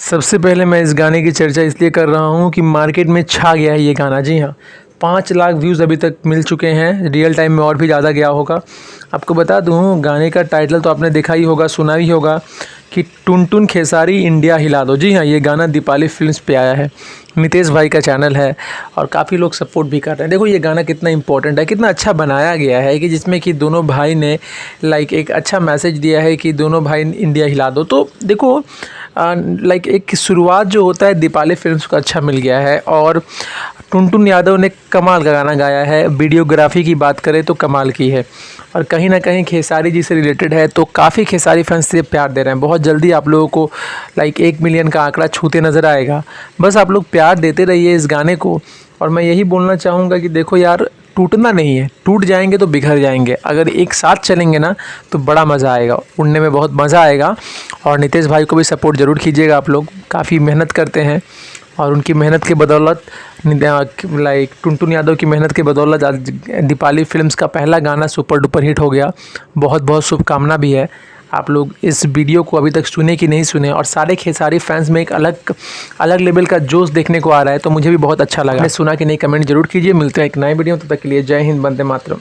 सबसे पहले मैं इस गाने की चर्चा इसलिए कर रहा हूँ कि मार्केट में छा गया है ये गाना। जी हाँ, 5 लाख व्यूज़ अभी तक मिल चुके हैं। रियल टाइम में और भी ज़्यादा गया होगा। आपको बता दूँ, गाने का टाइटल तो आपने देखा ही होगा, सुना ही होगा कि टुन टुन खेसारी इंडिया हिला दो। जी हाँ, ये गाना दीपाली फिल्म्स पे आया है। नितेश भाई का चैनल है और काफ़ी लोग सपोर्ट भी कर रहे हैं। देखो ये गाना कितना इंपॉर्टेंट है, कितना अच्छा बनाया गया है कि जिसमें कि दोनों भाई ने एक अच्छा मैसेज दिया है कि दोनों भाई इंडिया हिला दो। तो देखो एक शुरुआत जो होता है दीपाली फिल्म्स को अच्छा मिल गया है और टुनटुन यादव ने कमाल का गाना गाया है। वीडियोग्राफी की बात करें तो कमाल की है और कहीं ना कहीं खेसारी जी से रिलेटेड है, तो काफ़ी खेसारी फैंस से प्यार दे रहे हैं। बहुत जल्दी आप लोगों को 1 मिलियन का आंकड़ा छूते नज़र आएगा। बस आप लोग प्यार देते रहिए इस गाने को। और मैं यही बोलना चाहूँगा कि देखो यार, टूटना नहीं है, टूट जाएंगे तो बिखर जाएंगे। अगर एक साथ चलेंगे ना तो बड़ा मज़ा आएगा, उड़ने में बहुत मज़ा आएगा। और नितेश भाई को भी सपोर्ट ज़रूर कीजिएगा। आप लोग काफ़ी मेहनत करते हैं और उनकी मेहनत के बदौलत टुनटुन यादव की मेहनत के बदौलत आज दीपाली फिल्म्स का पहला गाना सुपर डुपर हिट हो गया। बहुत बहुत शुभकामना भी है। आप लोग इस वीडियो को अभी तक सुने कि नहीं सुने, और सारे खेसारी फैंस में एक अलग लेवल का जोश देखने को आ रहा है, तो मुझे भी बहुत अच्छा लगा। सुना कि नहीं, कमेंट जरूर कीजिए। मिलते हैं एक नए वीडियो, तब तक के लिए जय हिंद, वंदे मातरम।